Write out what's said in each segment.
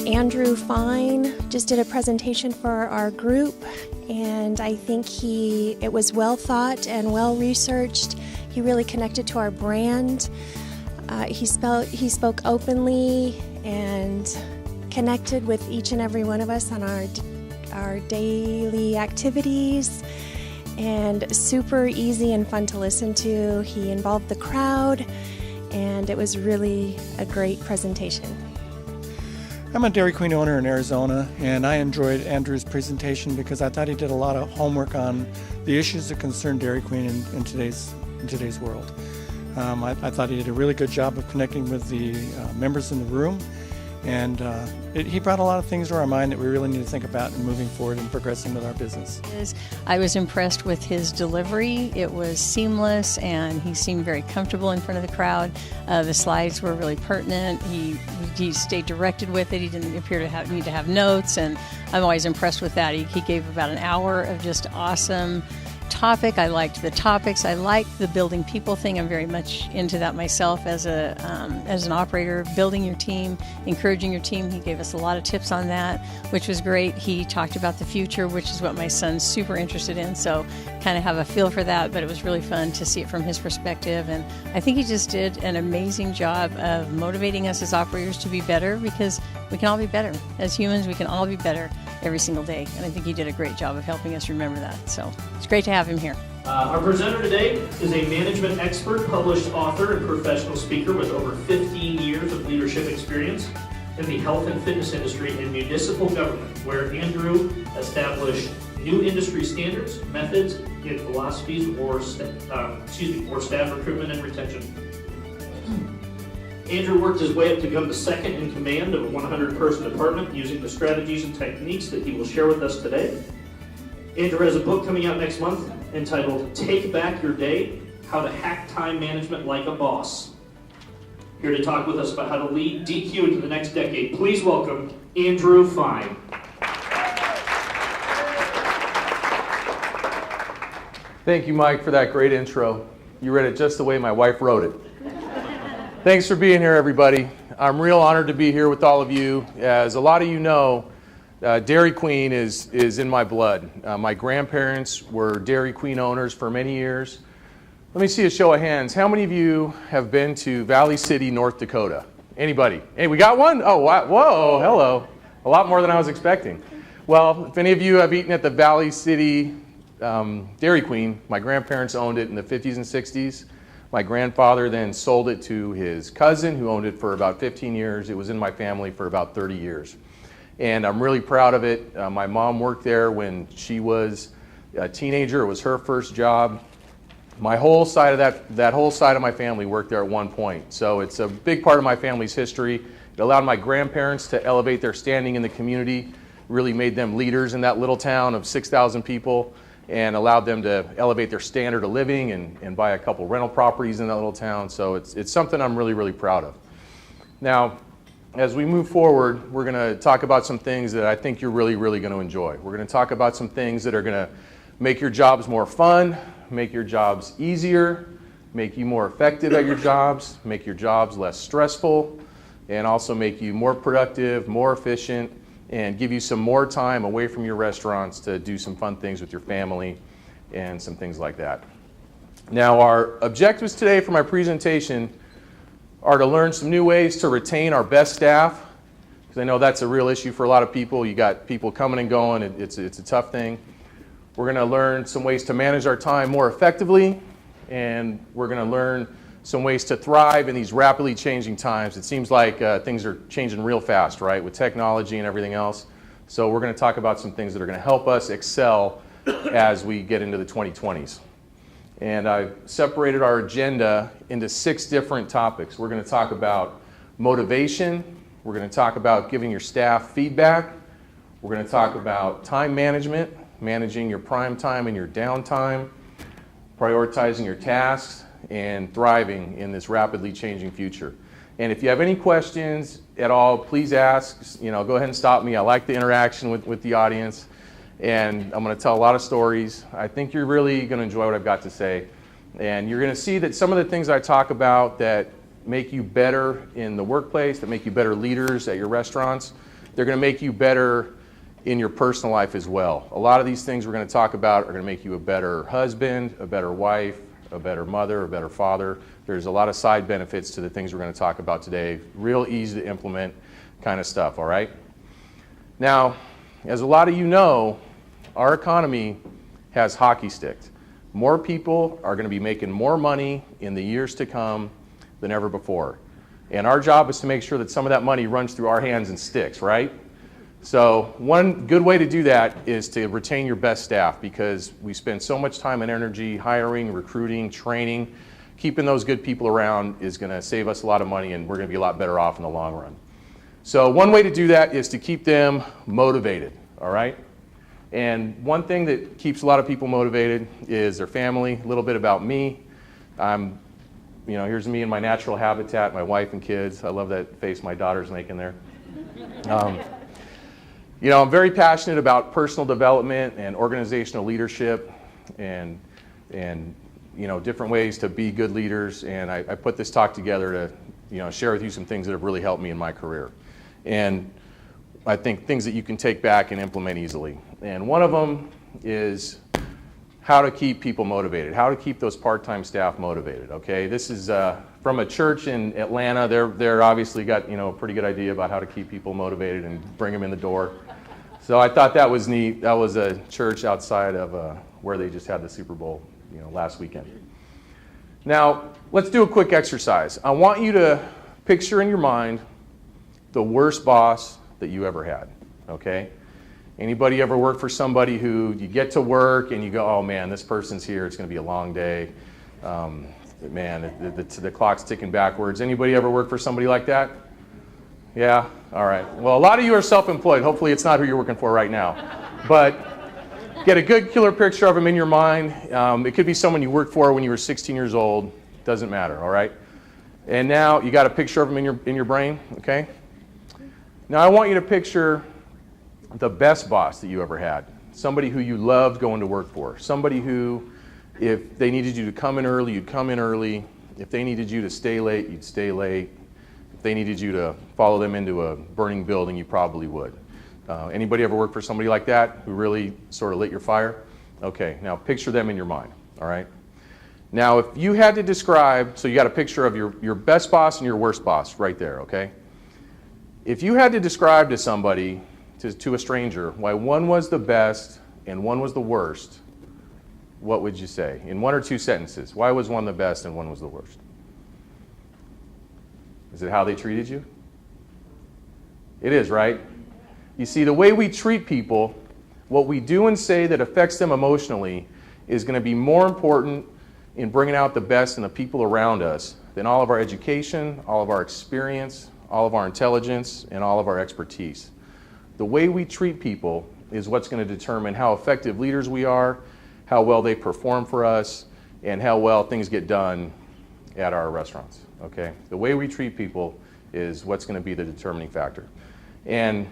Andrew Fine just did a presentation for our group, and I think it was well thought and well researched. He really connected to our brand. He spoke openly and connected with each and every one of us on our daily activities, and super easy and fun to listen to. He involved the crowd, and it was really a great presentation. I'm a Dairy Queen owner in Arizona, and I enjoyed Andrew's presentation because I thought he did a lot of homework on the issues that concern Dairy Queen in today's world. I thought he did a really good job of connecting with the members in the room, and he brought a lot of things to our mind that we really need to think about in moving forward and progressing with our business. I was impressed with his delivery. It was seamless, and he seemed very comfortable in front of the crowd. The slides were really pertinent. He stayed directed with it. He didn't appear to need to have notes, and I'm always impressed with that. He gave about an hour of just awesome topic. I liked the topics. I liked the building people thing. I'm very much into that myself as an operator, building your team, encouraging your team. He gave us a lot of tips on that, which was great. He talked about the future, which is what my son's super interested in, so kind of have a feel for that, but it was really fun to see it from his perspective, and I think he just did an amazing job of motivating us as operators to be better, because we can all be better. As humans, we can all be better every single day, and I think he did a great job of helping us remember that. So it's great to have him here. Our presenter today is a management expert, published author, and professional speaker with over 15 years of leadership experience in the health and fitness industry and municipal government, where Andrew established new industry standards, methods, and philosophies or staff recruitment and retention. Andrew worked his way up to become the second in command of a 100-person department using the strategies and techniques that he will share with us today. Andrew has a book coming out next month entitled Take Back Your Day, How to Hack Time Management Like a Boss. Here to talk with us about how to lead DQ into the next decade, please welcome Andrew Fine. Thank you, Mike, for that great intro. You read it just the way my wife wrote it. Thanks for being here, everybody. I'm real honored to be here with all of you. As a lot of you know, Dairy Queen is in my blood. My grandparents were Dairy Queen owners for many years. Let me see a show of hands. How many of you have been to Valley City, North Dakota? Anybody? Hey, we got one? Oh, wow. Whoa, hello. A lot more than I was expecting. Well, if any of you have eaten at the Valley City Dairy Queen, my grandparents owned it in the 50s and 60s. My grandfather then sold it to his cousin, who owned it for about 15 years. It was in my family for about 30 years. And I'm really proud of it. My mom worked there when she was a teenager. It was her first job. My whole side of that whole side of my family worked there at one point. So it's a big part of my family's history. It allowed my grandparents to elevate their standing in the community, really made them leaders in that little town of 6,000 people, and allowed them to elevate their standard of living and buy a couple rental properties in that little town. So it's something I'm really, really proud of. Now, as we move forward, we're going to talk about some things that I think you're really, really going to enjoy. We're going to talk about some things that are going to make your jobs more fun, make your jobs easier, make you more effective at your jobs, make your jobs less stressful, and also make you more productive, more efficient, and give you some more time away from your restaurants to do some fun things with your family and some things like that. Now, our objectives today for my presentation are to learn some new ways to retain our best staff, because I know that's a real issue for a lot of people. You got people coming and going. It's a tough thing. We're going to learn some ways to manage our time more effectively, and we're going to learn some ways to thrive in these rapidly changing times. It seems like things are changing real fast, right, with technology and everything else. So we're going to talk about some things that are going to help us excel as we get into the 2020s. And I've separated our agenda into 6 different topics. We're going to talk about motivation. We're going to talk about giving your staff feedback. We're going to talk about time management, managing your prime time and your downtime, prioritizing your tasks, and thriving in this rapidly changing future. And if you have any questions at all, please ask. Go ahead and stop me. I like the interaction with the audience. And I'm going to tell a lot of stories. I think you're really going to enjoy what I've got to say. And you're going to see that some of the things I talk about that make you better in the workplace, that make you better leaders at your restaurants, they're going to make you better in your personal life as well. A lot of these things we're going to talk about are going to make you a better husband, a better wife, a better mother, a better father. There's a lot of side benefits to the things we're going to talk about today. Real easy to implement kind of stuff, all right? Now, as a lot of you know, our economy has hockey sticked. More people are going to be making more money in the years to come than ever before. And our job is to make sure that some of that money runs through our hands and sticks, right? So one good way to do that is to retain your best staff, because we spend so much time and energy hiring, recruiting, training. Keeping those good people around is going to save us a lot of money, and we're going to be a lot better off in the long run. So one way to do that is to keep them motivated, all right? And one thing that keeps a lot of people motivated is their family. A little bit about me. Here's me in my natural habitat, my wife and kids. I love that face my daughter's making there. I'm very passionate about personal development and organizational leadership and different ways to be good leaders. And I put this talk together to, share with you some things that have really helped me in my career. And I think things that you can take back and implement easily. And one of them is how to keep people motivated, how to keep those part-time staff motivated, okay? This is from a church in Atlanta. They're obviously got, a pretty good idea about how to keep people motivated and bring them in the door. So I thought that was neat. That was a church outside of where they just had the Super Bowl, last weekend. Now, let's do a quick exercise. I want you to picture in your mind the worst boss that you ever had, okay? Anybody ever work for somebody who you get to work and you go, oh man, this person's here, it's going to be a long day. The clock's ticking backwards. Anybody ever work for somebody like that? Yeah? All right. Well, a lot of you are self-employed. Hopefully it's not who you're working for right now. But get a good killer picture of them in your mind. It could be someone you worked for when you were 16 years old. Doesn't matter, all right? And now you got a picture of them in your brain, okay? Now I want you to picture the best boss that you ever had. Somebody who you loved going to work for. Somebody who, if they needed you to come in early, you'd come in early. If they needed you to stay late, you'd stay late. If they needed you to follow them into a burning building, you probably would. Anybody ever work for somebody like that who really sort of lit your fire? Okay, now picture them in your mind, all right? Now, if you had to describe, so you got a picture of your best boss and your worst boss right there, okay? If you had to describe to somebody, to a stranger, why one was the best and one was the worst, what would you say? In one or two sentences, why was one the best and one was the worst? Is it how they treated you? It is, right? You see, the way we treat people, what we do and say that affects them emotionally is going to be more important in bringing out the best in the people around us than all of our education, all of our experience, all of our intelligence, and all of our expertise. The way we treat people is what's going to determine how effective leaders we are, how well they perform for us, and how well things get done at our restaurants, okay? The way we treat people is what's going to be the determining factor. And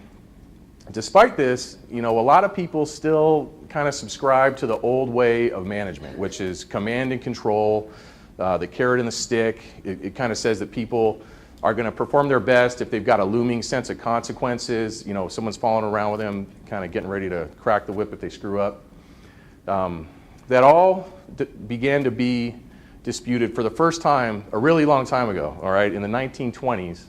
despite this, a lot of people still kind of subscribe to the old way of management, which is command and control, the carrot and the stick. It kind of says that people are going to perform their best if they've got a looming sense of consequences. Someone's following around with them, kind of getting ready to crack the whip if they screw up. That all began to be disputed for the first time a really long time ago, all right, in the 1920s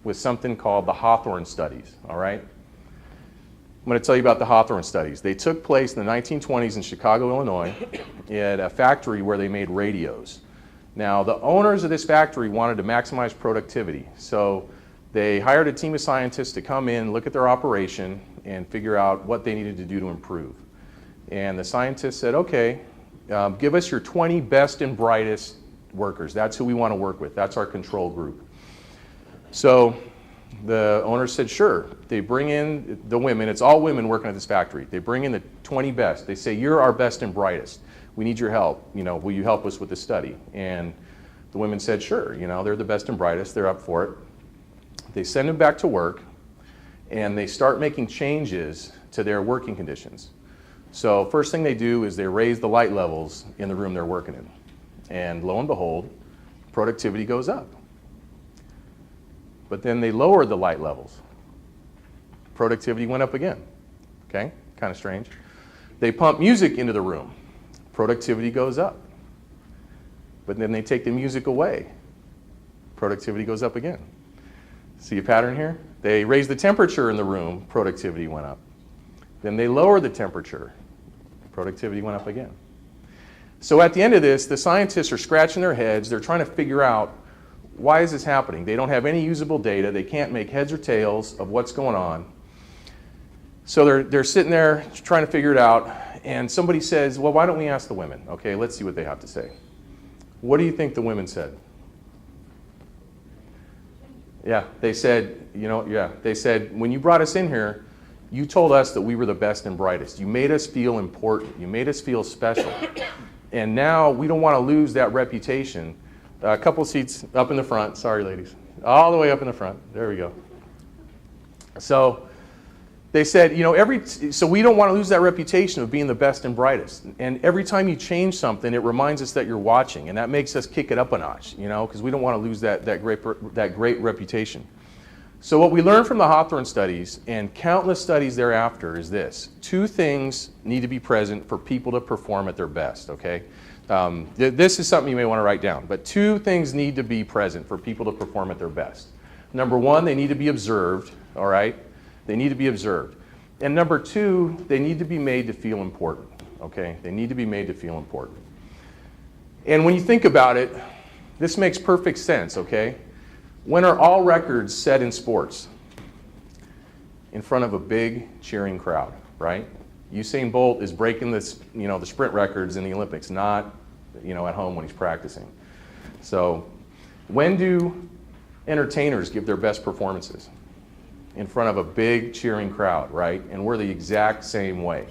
with something called the Hawthorne Studies, all right? I'm going to tell you about the Hawthorne Studies. They took place in the 1920s in Chicago, Illinois, at a factory where they made radios. Now, the owners of this factory wanted to maximize productivity, so they hired a team of scientists to come in, look at their operation, and figure out what they needed to do to improve. And the scientists said, okay, give us your 20 best and brightest workers. That's who we want to work with. That's our control group. So the owners said, sure. They bring in the women. It's all women working at this factory. They bring in the 20 best. They say, you're our best and brightest. We need your help. Will you help us with the study? And the women said, sure. They're the best and brightest. They're up for it. They send them back to work, and they start making changes to their working conditions. So first thing they do is they raise the light levels in the room they're working in. And lo and behold, productivity goes up. But then they lower the light levels. productivity went up again. Okay, kind of strange. They pump music into the room, productivity goes up. But then they take the music away, productivity goes up again. See a pattern here? They raise the temperature in the room, productivity went up. Then they lower the temperature, productivity went up again. So at the end of this, the scientists are scratching their heads. They're trying to figure out, why is this happening? They don't have any usable data. They can't make heads or tails of what's going on. So they're sitting there trying to figure it out. And somebody says, well, why don't we ask the women? Okay, let's see what they have to say. What do you think the women said? Yeah, they said, they said, when you brought us in here, you told us that we were the best and brightest. You made us feel important. You made us feel special. And now we don't want to lose that reputation. A couple seats up in the front. Sorry, ladies. All the way up in the front. There we go. So they said, so we don't want to lose that reputation of being the best and brightest. And every time you change something, it reminds us that you're watching. And that makes us kick it up a notch, because we don't want to lose that great reputation. So what we learned from the Hawthorne studies and countless studies thereafter is this. 2 things need to be present for people to perform at their best, okay? This is something you may want to write down, but 2 things need to be present for people to perform at their best. Number 1, they need to be observed, all right? They need to be observed. And number 2, they need to be made to feel important, okay? They need to be made to feel important. And when you think about it, this makes perfect sense, okay? When are all records set in sports? In front of a big cheering crowd, right? Usain Bolt is breaking this, the sprint records in the Olympics, not, at home when he's practicing. So, when do entertainers give their best performances? In front of a big cheering crowd, right? And we're the exact same way.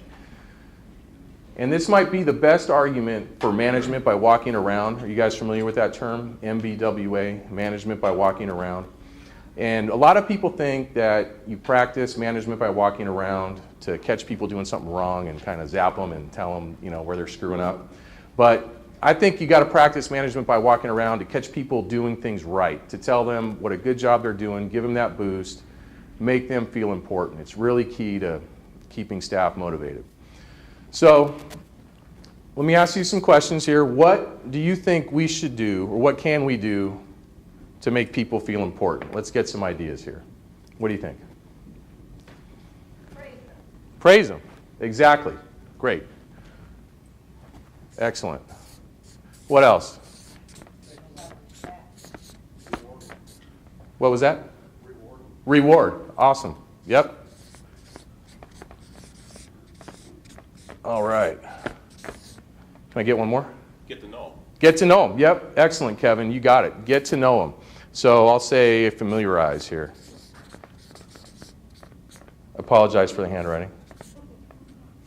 And this might be the best argument for management by walking around. Are you guys familiar with that term? MBWA, management by walking around. And a lot of people think that you practice management by walking around to catch people doing something wrong and kind of zap them and tell them, where they're screwing up. But I think you got to practice management by walking around to catch people doing things right, to tell them what a good job they're doing, give them that boost, make them feel important. It's really key to keeping staff motivated. So let me ask you some questions here. What do you think we should do, or what can we do to make people feel important? Let's get some ideas here. What do you think? Praise them. Praise them. Exactly. Great. Excellent. What else? What was that? Reward. Awesome. Yep. All right. Can I get one more? Get to know them. Get to know them. Yep. Excellent, Kevin. You got it. Get to know them. So I'll say familiarize here. Apologize for the handwriting.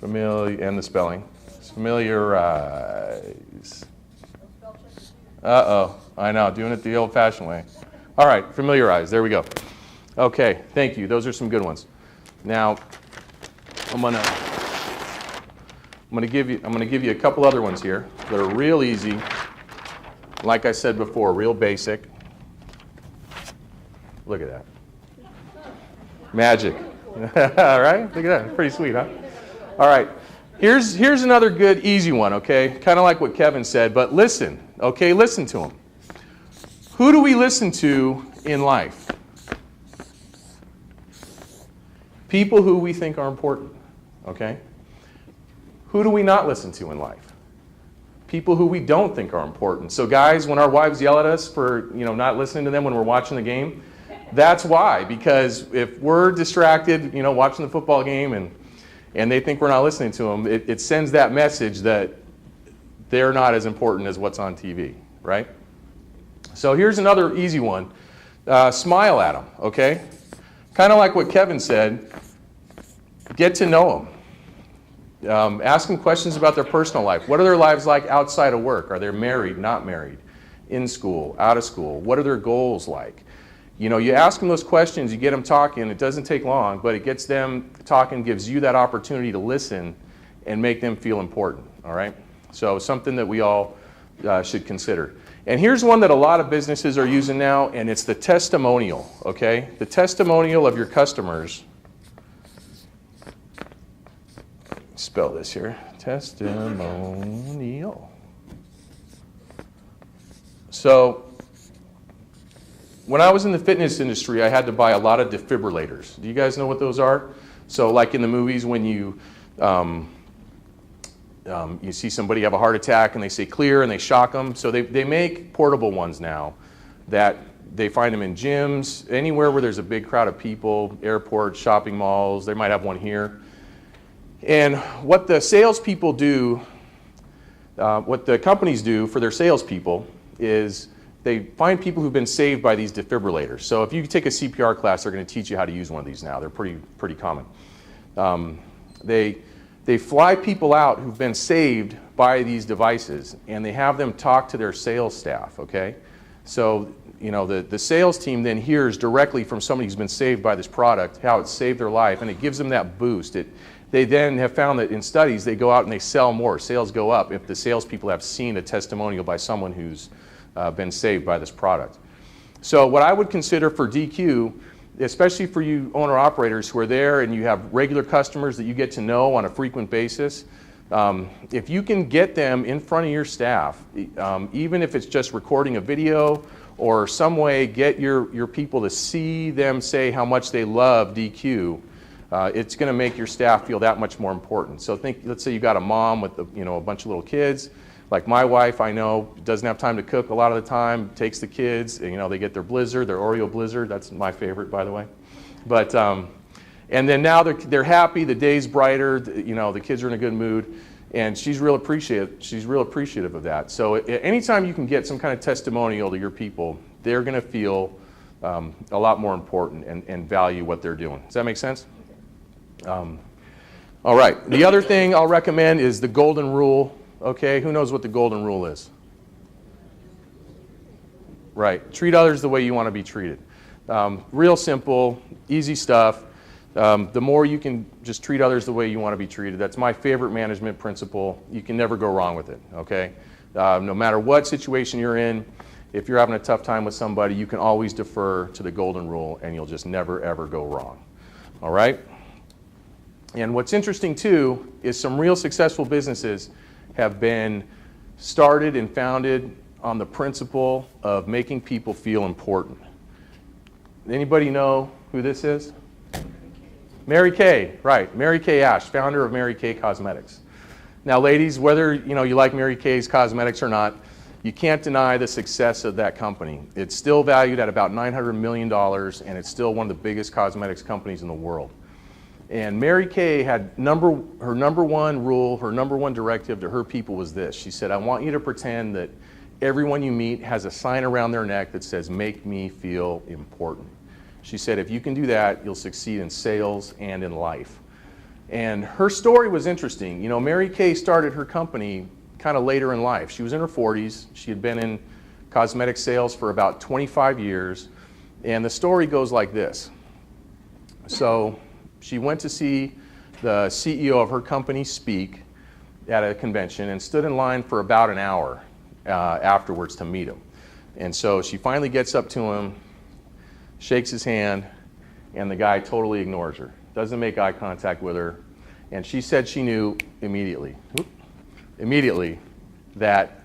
And the spelling. Familiarize. Uh-oh. I know. Doing it the old-fashioned way. All right. Familiarize. There we go. Okay. Thank you. Those are some good ones. Now, I'm gonna give you a couple other ones here that are real easy. Like I said before, real basic. Look at that. Magic. All right? Look at that. Pretty sweet, huh? All right. Here's another good, easy one, okay? Kind of like what Kevin said, but listen, okay? Listen to him. Who do we listen to in life? People who we think are important, okay? Who do we not listen to in life? People who we don't think are important. So guys, when our wives yell at us for not listening to them when we're watching the game, that's why. Because if we're distracted, watching the football game and they think we're not listening to them, it sends that message that they're not as important as what's on TV, right? So here's another easy one. Smile at them, okay? Kind of like what Kevin said, get to know them. Ask them questions about their personal life. What are their lives like outside of work? Are they married, not married? In school, out of school? What are their goals like? You ask them those questions, you get them talking. It doesn't take long, but it gets them talking, gives you that opportunity to listen and make them feel important, all right? So something that we all should consider. And here's one that a lot of businesses are using now, and it's the testimonial, okay? The testimonial of your customers spell this here. Testimonial. So, when I was in the fitness industry, I had to buy a lot of defibrillators. Do you guys know what those are? So, like in the movies, when you see somebody have a heart attack and they say clear and they shock them. So they make portable ones now that they find them in gyms, anywhere where there's a big crowd of people, airports, shopping malls. They might have one here. And what the salespeople do, what the companies do for their salespeople is they find people who've been saved by these defibrillators. So if you take a CPR class, they're going to teach you how to use one of these now. They're pretty common. They fly people out who've been saved by these devices, and they have them talk to their sales staff, okay? So, you know, the sales team then hears directly from somebody who's been saved by this product how it saved their life, and it gives them that boost. They then have found that in studies, they go out and they sell more. Sales go up if the salespeople have seen a testimonial by someone who's been saved by this product. So what I would consider for DQ, especially for you owner-operators who are there and you have regular customers that you get to know on a frequent basis, if you can get them in front of your staff, even if it's just recording a video or some way get your people to see them say how much they love DQ, it's going to make your staff feel that much more important. So let's say you got a mom with a bunch of little kids. Like my wife, I know, doesn't have time to cook a lot of the time, takes the kids, and, they get their Blizzard, their Oreo Blizzard. That's my favorite, by the way. But, and then now they're happy, the day's brighter, the kids are in a good mood, and she's real appreciative of that. So anytime you can get some kind of testimonial to your people, they're going to feel a lot more important and value what they're doing. Does that make sense? All right. The other thing I'll recommend is the golden rule. Okay, who knows what the golden rule is? Right, treat others the way you want to be treated. Real simple, easy stuff. The more you can just treat others the way you want to be treated, that's my favorite management principle. You can never go wrong with it, okay? No matter what situation you're in, if you're having a tough time with somebody, you can always defer to the golden rule and you'll just never ever go wrong, all right? And what's interesting too is some real successful businesses have been started and founded on the principle of making people feel important. Anybody know who this is? Mary Kay, right. Mary Kay Ash, founder of Mary Kay Cosmetics. Now ladies, whether you like Mary Kay's cosmetics or not, you can't deny the success of that company. It's still valued at about $900 million, and it's still one of the biggest cosmetics companies in the world. And Mary Kay had her number one rule, her number one directive to her people was this. She said, I want you to pretend that everyone you meet has a sign around their neck that says, make me feel important. She said, if you can do that, you'll succeed in sales and in life. And her story was interesting. Mary Kay started her company kind of later in life. She was in her 40s. She had been in cosmetic sales for about 25 years. And the story goes like this. So she went to see the CEO of her company speak at a convention and stood in line for about an hour afterwards to meet him. And so she finally gets up to him, shakes his hand, and the guy totally ignores her, doesn't make eye contact with her. And she said she knew immediately that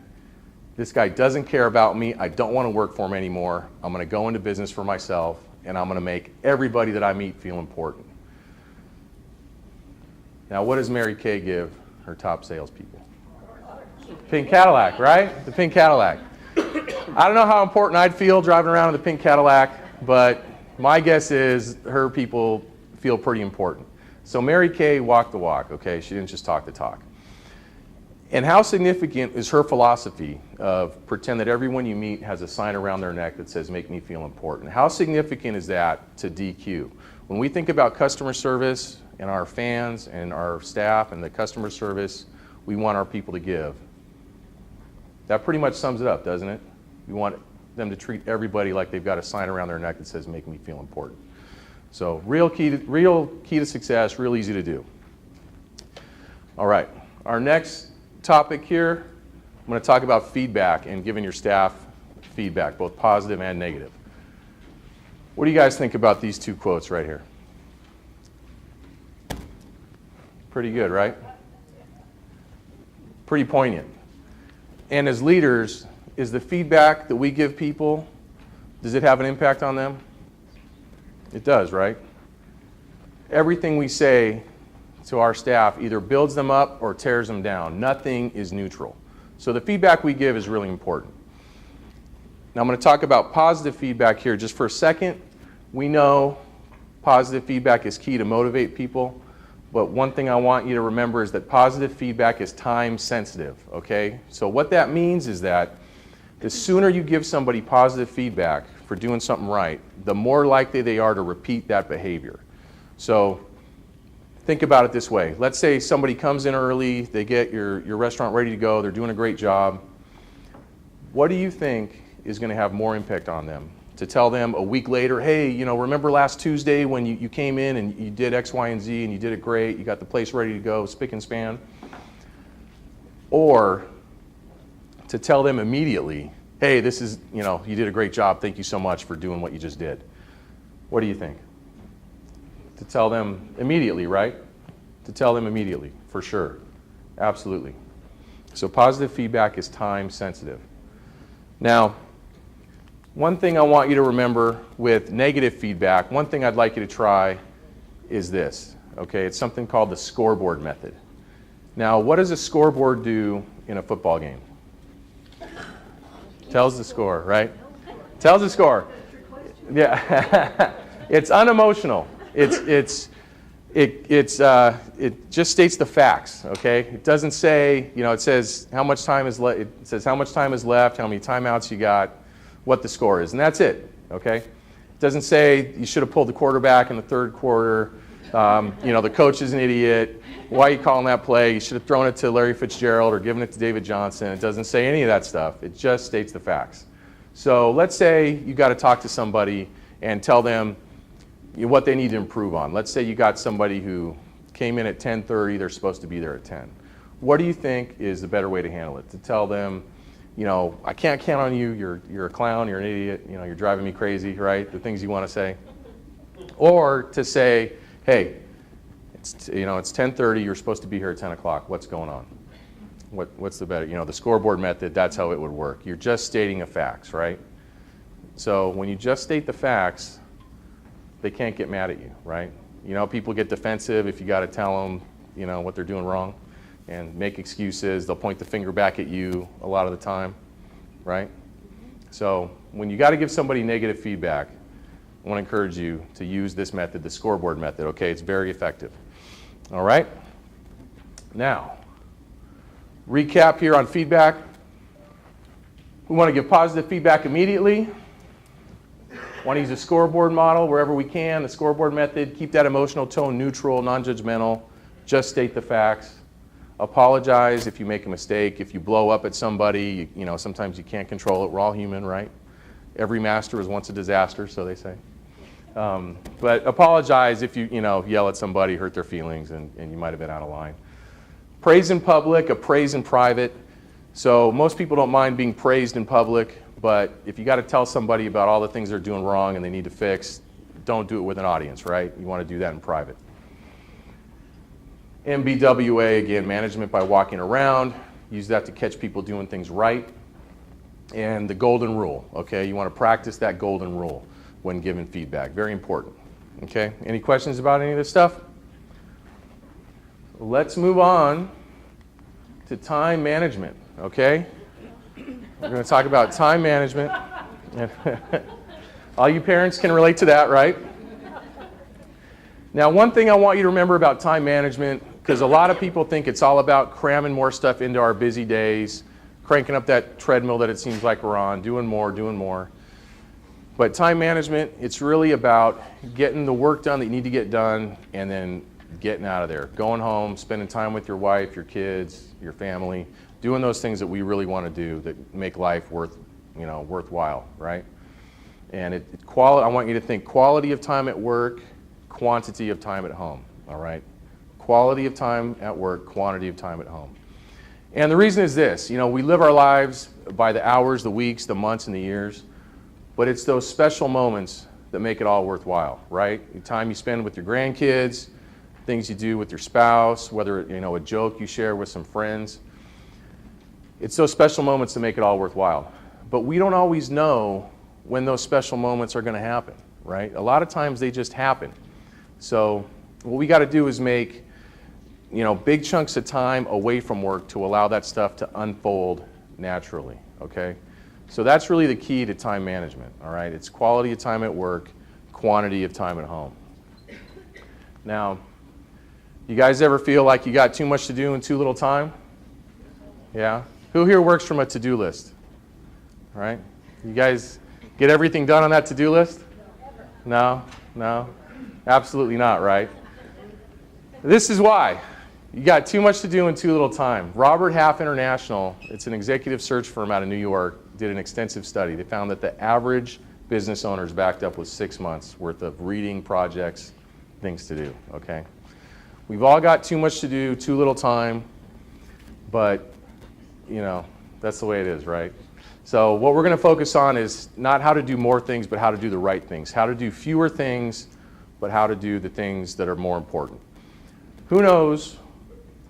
this guy doesn't care about me. I don't want to work for him anymore. I'm going to go into business for myself, and I'm going to make everybody that I meet feel important. Now, what does Mary Kay give her top salespeople? Pink Cadillac, right? The pink Cadillac. I don't know how important I'd feel driving around in the pink Cadillac, but my guess is her people feel pretty important. So Mary Kay walked the walk, okay? She didn't just talk the talk. And how significant is her philosophy of pretend that everyone you meet has a sign around their neck that says, make me feel important? How significant is that to DQ? When we think about customer service and our fans and our staff and the customer service we want our people to give, that pretty much sums it up, doesn't it? We want them to treat everybody like they've got a sign around their neck that says, make me feel important. So real key to success, real easy to do. All right, our next topic here, I'm going to talk about feedback and giving your staff feedback, both positive and negative. What do you guys think about these two quotes right here? Pretty good, right? Pretty poignant. And as leaders, is the feedback that we give people, does it have an impact on them? It does, right? Everything we say to our staff either builds them up or tears them down. Nothing is neutral. So the feedback we give is really important. Now I'm going to talk about positive feedback here just for a second. We know positive feedback is key to motivate people, but one thing I want you to remember is that positive feedback is time sensitive, okay? So what that means is that the sooner you give somebody positive feedback for doing something right, the more likely they are to repeat that behavior. So think about it this way. Let's say somebody comes in early, they get your restaurant ready to go, they're doing a great job. What do you think is going to have more impact on them? To tell them a week later, hey, remember last Tuesday when you came in and you did X, Y, and Z and you did it great, you got the place ready to go, spick and span? Or to tell them immediately, hey, this is, you did a great job, thank you so much for doing what you just did. What do you think? To tell them immediately, right? To tell them immediately, for sure. Absolutely. So positive feedback is time sensitive. Now, one thing I want you to remember with negative feedback, one thing I'd like you to try is this, okay? It's something called the scoreboard method. Now, what does a scoreboard do in a football game? Tells the score, right? Tells the score. Yeah. It's unemotional. It just states the facts, okay? It doesn't say, it says how much time is left. It says how much time is left, how many timeouts you got, what the score is, and that's it, okay? It doesn't say you should have pulled the quarterback in the third quarter, the coach is an idiot, why are you calling that play, you should have thrown it to Larry Fitzgerald or given it to David Johnson. It doesn't say any of that stuff. It just states the facts. So let's say you got to talk to somebody and tell them what they need to improve on. Let's say you got somebody who came in at 10:30, they're supposed to be there at 10. What do you think is the better way to handle it? To tell them, I can't count on you, you're a clown, you're an idiot, you're driving me crazy, right? The things you want to say. Or to say, hey, it's 10:30, you're supposed to be here at 10 o'clock, what's going on? What's the better, the scoreboard method, that's how it would work. You're just stating the facts, right? So when you just state the facts, they can't get mad at you, right? People get defensive if you got to tell them, what they're doing wrong and make excuses. They'll point the finger back at you a lot of the time, right? So when you got to give somebody negative feedback, I want to encourage you to use this method, the scoreboard method, okay? It's very effective. All right? Now, recap here on feedback. We want to give positive feedback immediately. Want to use a scoreboard model wherever we can, the scoreboard method. Keep that emotional tone neutral, non-judgmental. Just state the facts. Apologize if you make a mistake. If you blow up at somebody, sometimes you can't control it. We're all human, right? Every master was once a disaster, so they say. But apologize if you, yell at somebody, hurt their feelings, and you might have been out of line. Praise in public, appraise in private. So most people don't mind being praised in public, but if you got to tell somebody about all the things they're doing wrong and they need to fix, don't do it with an audience, right? You want to do that in private. MBWA, again, management by walking around. Use that to catch people doing things right. And the golden rule, okay? You want to practice that golden rule when giving feedback. Very important, okay? Any questions about any of this stuff? Let's move on to time management, okay? We're going to talk about time management. All you parents can relate to that, right? Now, one thing I want you to remember about time management, because a lot of people think it's all about cramming more stuff into our busy days, cranking up that treadmill that it seems like we're on, doing more. But time management, it's really about getting the work done that you need to get done and then getting out of there, going home, spending time with your wife, your kids, your family, doing those things that we really want to do that make life worthwhile, right? And I want you to think quality of time at work, quantity of time at home, all right? Quality of time at work, quantity of time at home. And the reason is this, we live our lives by the hours, the weeks, the months, and the years, but it's those special moments that make it all worthwhile, right? The time you spend with your grandkids, things you do with your spouse, whether, a joke you share with some friends. It's those special moments that make it all worthwhile. But we don't always know when those special moments are going to happen, right? A lot of times they just happen. So what we got to do is make, big chunks of time away from work to allow that stuff to unfold naturally, okay? So that's really the key to time management, all right? It's quality of time at work, quantity of time at home. Now, you guys ever feel like you got too much to do and too little time? Yeah? Who here works from a to-do list? All right? You guys get everything done on that to-do list? No? No? Absolutely not, right? This is why. You got too much to do and too little time. Robert Half International, it's an executive search firm out of New York, did an extensive study. They found that the average business owner is backed up with 6 months worth of reading, projects, things to do, okay? We've all got too much to do, too little time, but, that's the way it is, right? So what we're going to focus on is not how to do more things, but how to do the right things. How to do fewer things, but how to do the things that are more important. Who knows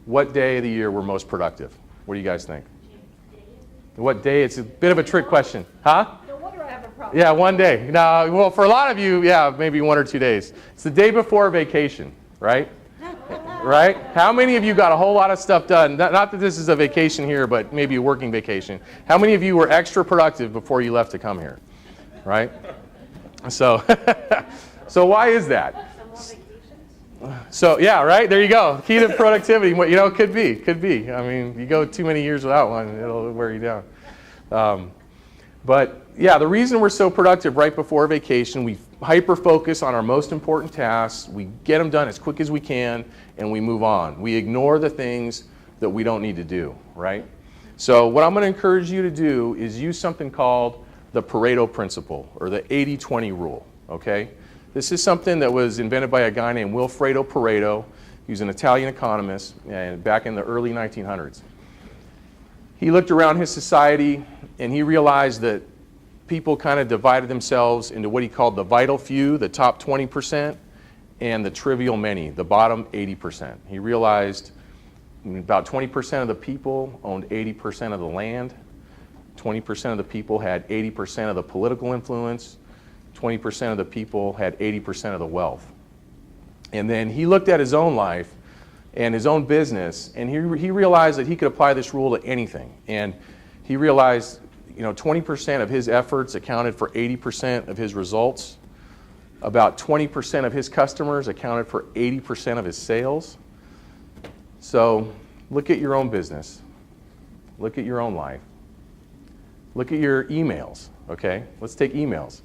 what day of the year we're most productive? What do you guys think? What day? It's a bit of a trick question. Huh? No wonder I have a problem. Yeah, one day. Now, well, for a lot of you, yeah, maybe 1 or 2 days. It's the day before vacation, right? Right? How many of you got a whole lot of stuff done? Not that this is a vacation here, but maybe a working vacation. How many of you were extra productive before you left to come here? Right? So, so why is that? So, yeah, right? There you go. Key to productivity, could be. I mean, you go too many years without one, it'll wear you down. But, yeah, the reason we're so productive right before vacation, we hyper-focus on our most important tasks, we get them done as quick as we can, and we move on. We ignore the things that we don't need to do, right? So what I'm going to encourage you to do is use something called the Pareto principle, or the 80-20 rule, okay? This is something that was invented by a guy named Wilfredo Pareto. He was an Italian economist and back in the early 1900s. He looked around his society and he realized that people kind of divided themselves into what he called the vital few, the top 20%, and the trivial many, the bottom 80%. He realized about 20% of the people owned 80% of the land, 20% of the people had 80% of the political influence, 20% of the people had 80% of the wealth. And then he looked at his own life and his own business, and he realized that he could apply this rule to anything. And he realized 20% of his efforts accounted for 80% of his results. About 20% of his customers accounted for 80% of his sales. So look at your own business. Look at your own life. Look at your emails, okay? Let's take emails.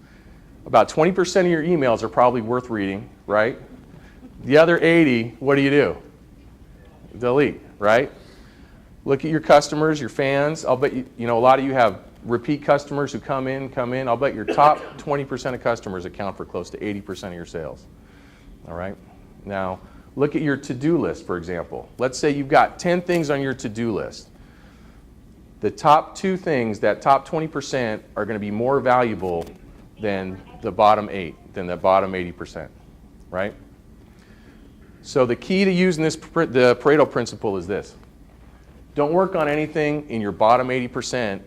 About 20% of your emails are probably worth reading, right? The other 80, what do? Delete, right? Look at your customers, your fans. I'll bet a lot of you have repeat customers who come in. I'll bet your top 20% of customers account for close to 80% of your sales. All right? Now, look at your to-do list, for example. Let's say you've got 10 things on your to-do list. The top 2 things, that top 20%, are going to be more valuable than the bottom 8, than the bottom 80%, right? So the key to using the Pareto principle is this. Don't work on anything in your bottom 80%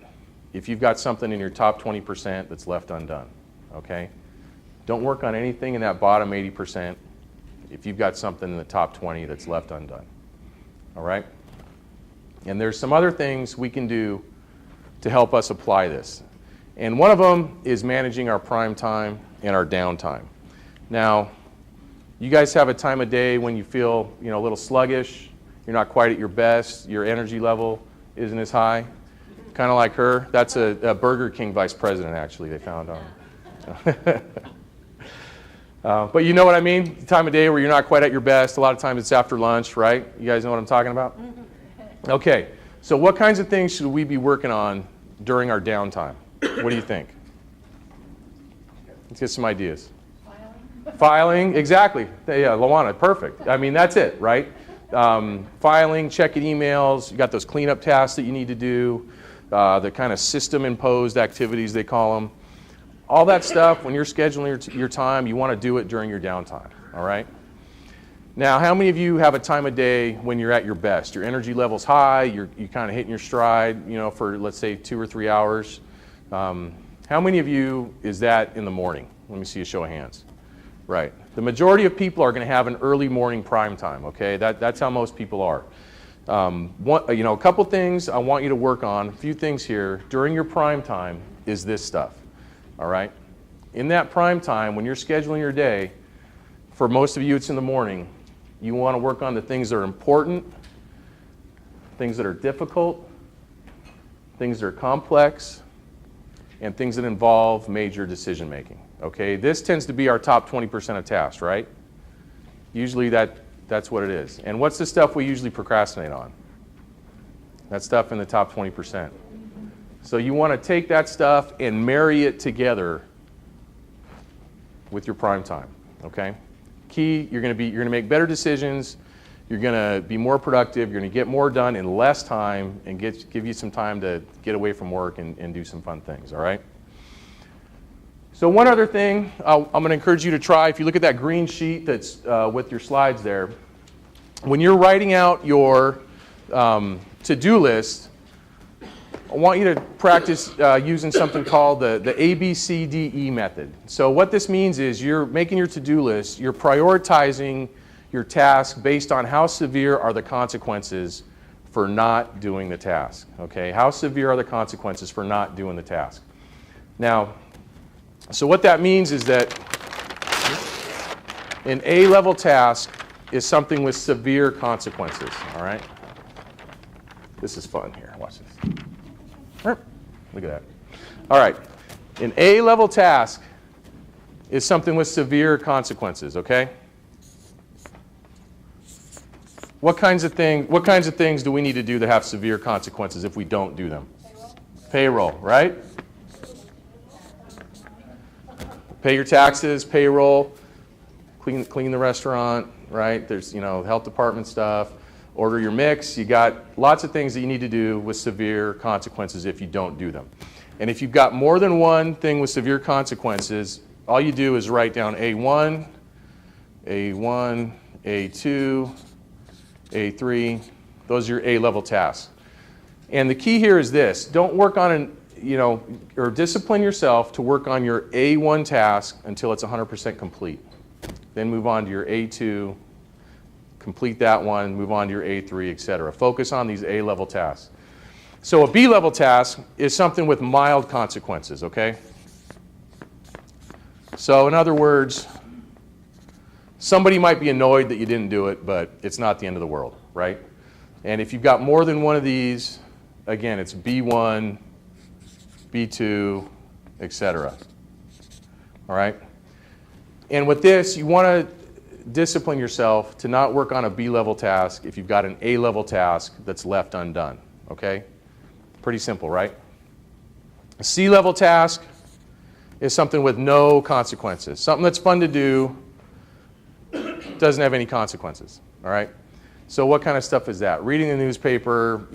if you've got something in your top 20% that's left undone, okay? Don't work on anything in that bottom 80% if you've got something in the top 20 that's left undone, all right? And there's some other things we can do to help us apply this. And one of them is managing our prime time and our downtime. Now, you guys have a time of day when you feel, a little sluggish, you're not quite at your best, your energy level isn't as high, kind of like her. That's a Burger King vice president, actually, they found on. But you know what I mean? The time of day where you're not quite at your best, a lot of times it's after lunch, right? You guys know what I'm talking about? Okay, so what kinds of things should we be working on during our downtime? What do you think? Let's get some ideas. Filing, exactly. Yeah, Luana, perfect. I mean, that's it, right? Filing, checking emails, you got those cleanup tasks that you need to do, the kind of system-imposed activities, they call them. All that stuff, when you're scheduling your time, you want to do it during your downtime, all right? Now, how many of you have a time of day when you're at your best? Your energy level's high, you kind of hitting your stride, for let's say 2 or 3 hours. How many of you is that in the morning? Let me see a show of hands. Right. The majority of people are going to have an early morning prime time, okay? That's how most people are. A couple things I want you to work on, a few things here during your prime time is this stuff, all right? In that prime time, when you're scheduling your day, for most of you it's in the morning, you want to work on the things that are important, things that are difficult, things that are complex, and things that involve major decision making. Okay, this tends to be our top 20% of tasks, right? Usually that's what it is. And what's the stuff we usually procrastinate on? That stuff in the top 20%. So you want to take that stuff and marry it together with your prime time, okay? Key, you're going to make better decisions, you're going to be more productive, you're going to get more done in less time and give you some time to get away from work and do some fun things, all right? So one other thing I'm going to encourage you to try, if you look at that green sheet that's with your slides there, when you're writing out your to-do list, I want you to practice using something called the ABCDE method. So what this means is you're making your to-do list, you're prioritizing your task based on how severe are the consequences for not doing the task. Okay, how severe are the consequences for not doing the task? Now, so what that means is that an A-level task is something with severe consequences, all right? This is fun here, watch this. Look at that. All right, an A-level task is something with severe consequences, okay? What kinds of things do we need to do that have severe consequences if we don't do them? Payroll, right? Pay your taxes, payroll, clean the restaurant, right? There's, health department stuff. Order your mix. You got lots of things that you need to do with severe consequences if you don't do them. And if you've got more than one thing with severe consequences, all you do is write down A1, A1, A2, A3. Those are your A-level tasks. And the key here is this. Don't work on or discipline yourself to work on your A1 task until it's 100% complete. Then move on to your A2, complete that one, move on to your A3, etc. Focus on these A-level tasks. So a B-level task is something with mild consequences, okay? So in other words, somebody might be annoyed that you didn't do it, but it's not the end of the world, right? And if you've got more than one of these, again, it's B1, B2, etc. All right? And with this, you want to discipline yourself to not work on a B-level task if you've got an A-level task that's left undone. Okay? Pretty simple, right? A C-level task is something with no consequences. Something that's fun to do, doesn't have any consequences. All right? So what kind of stuff is that? Reading the newspaper,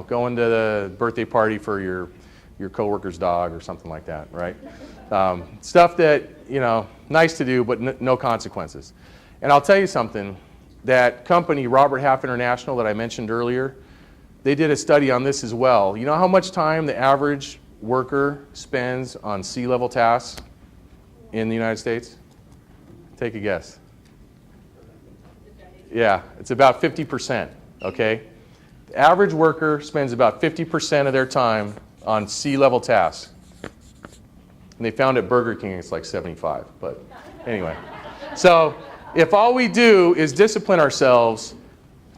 going to the birthday party for your coworker's dog or something like that, right? Stuff that, nice to do, but no consequences. And I'll tell you something, that company, Robert Half International, that I mentioned earlier, they did a study on this as well. You know how much time the average worker spends on C-level tasks in the United States? Take a guess. Yeah, it's about 50%, okay? The average worker spends about 50% of their time on C-level tasks. And they found at Burger King it's like 75, but anyway. So if all we do is discipline ourselves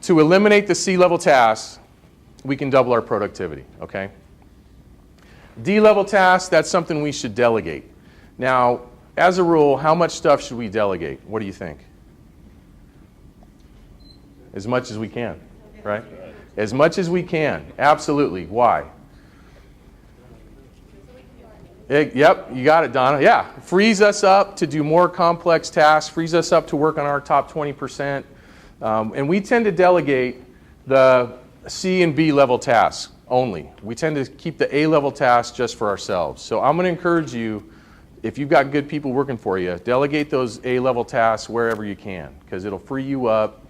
to eliminate the C-level tasks, we can double our productivity, okay? D-level tasks, that's something we should delegate. Now, as a rule, how much stuff should we delegate? What do you think? As much as we can, right? As much as we can, absolutely. Why? Yep, you got it, Donna. Yeah, frees us up to do more complex tasks, frees us up to work on our top 20%. And we tend to delegate the C and B level tasks only. We tend to keep the A level tasks just for ourselves. So I'm going to encourage you if you've got good people working for you, delegate those A-level tasks wherever you can, because it'll free you up,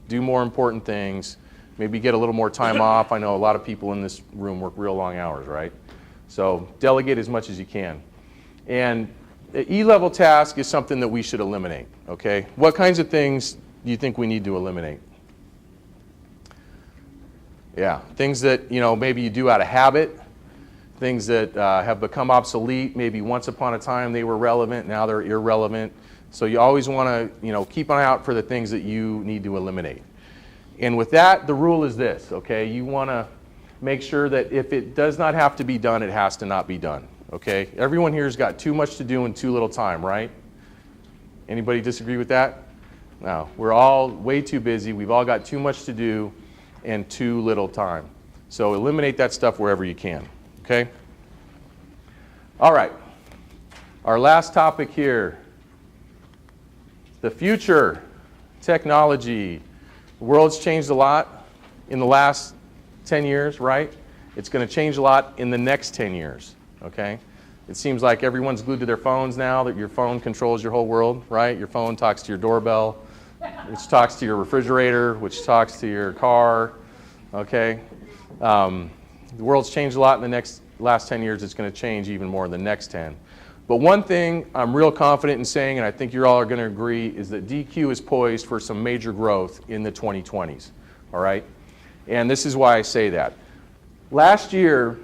do more important things, maybe get a little more time off. I know a lot of people in this room work real long hours, right? So delegate as much as you can. And the E-level task is something that we should eliminate, okay? What kinds of things do you think we need to eliminate? Yeah, things that, you know, maybe you do out of habit, things that have become obsolete. Maybe once upon a time they were relevant, now they're irrelevant. So you always want to, you know, keep an eye out for the things that you need to eliminate. And with that, the rule is this, okay? You want to make sure that if it does not have to be done, it has to not be done, okay? Everyone here has got too much to do in too little time, right? Anybody disagree with that? No, we're all way too busy. We've all got too much to do and too little time. So eliminate that stuff wherever you can, okay? All right, our last topic here, the future, technology. The world's changed a lot in the last 10 years, right? It's going to change a lot in the next 10 years, okay? It seems like everyone's glued to their phones now, that your phone controls your whole world, right? Your phone talks to your doorbell, which talks to your refrigerator, which talks to your car, okay? The world's changed a lot in the last 10 years. It's going to change even more in the next 10. But one thing I'm real confident in saying, and I think you all are going to agree, is that DQ is poised for some major growth in the 2020s, all right? And this is why I say that. Last year,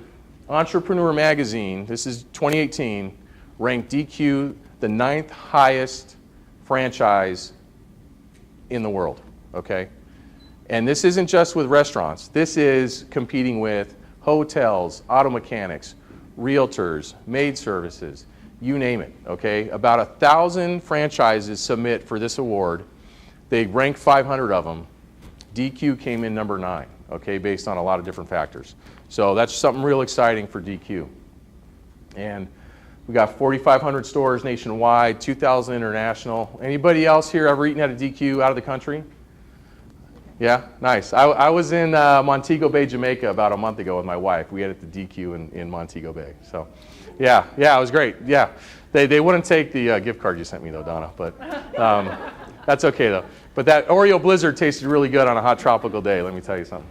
Entrepreneur Magazine, this is 2018, ranked DQ the 9th highest franchise in the world, okay? And this isn't just with restaurants. This is competing with hotels, auto mechanics, realtors, maid services, you name it, okay? About 1,000 franchises submit for this award. They ranked 500 of them. DQ came in number 9, okay, based on a lot of different factors. So that's something real exciting for DQ. And we got 4,500 stores nationwide, 2,000 international. Anybody else here ever eaten at a DQ out of the country? Yeah, nice. I was in Montego Bay, Jamaica about a month ago with my wife. We had it at the DQ in Montego Bay. So, yeah, it was great. Yeah, they wouldn't take the gift card you sent me though, Donna, but that's okay though. But that Oreo Blizzard tasted really good on a hot tropical day, let me tell you something.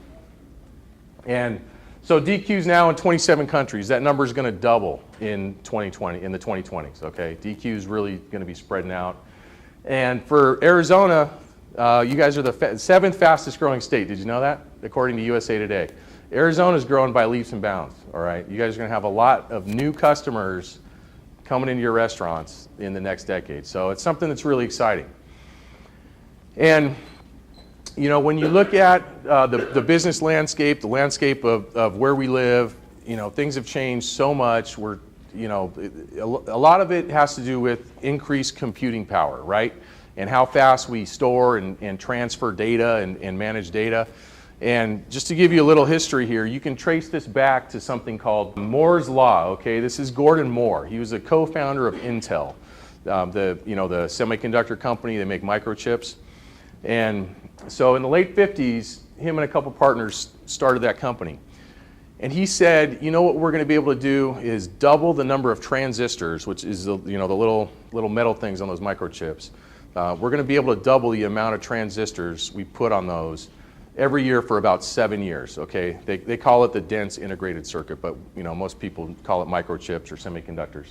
And so DQ's now in 27 countries. That number is going to double in 2020, in the 2020s, okay? DQ's really going to be spreading out. And for Arizona, you guys are the 7th fastest growing state. Did you know that? According to USA Today. Arizona's growing by leaps and bounds, all right? You guys are going to have a lot of new customers coming into your restaurants in the next decade. So it's something that's really exciting. And you know, when you look at the business landscape, the landscape of where we live, you know, things have changed so much. We're, you know, a lot of it has to do with increased computing power, right? And how fast we store and transfer data and manage data. And just to give you a little history here, you can trace this back to something called Moore's Law, okay? This is Gordon Moore. He was a co-founder of Intel, the semiconductor company. They make microchips. And so in the late 50s, him and a couple partners started that company. And he said, you know what we're going to be able to do is double the number of transistors, which is the little metal things on those microchips. We're going to be able to double the amount of transistors we put on those every year for about 7 years, okay? They call it the dense integrated circuit, but you know, most people call it microchips or semiconductors.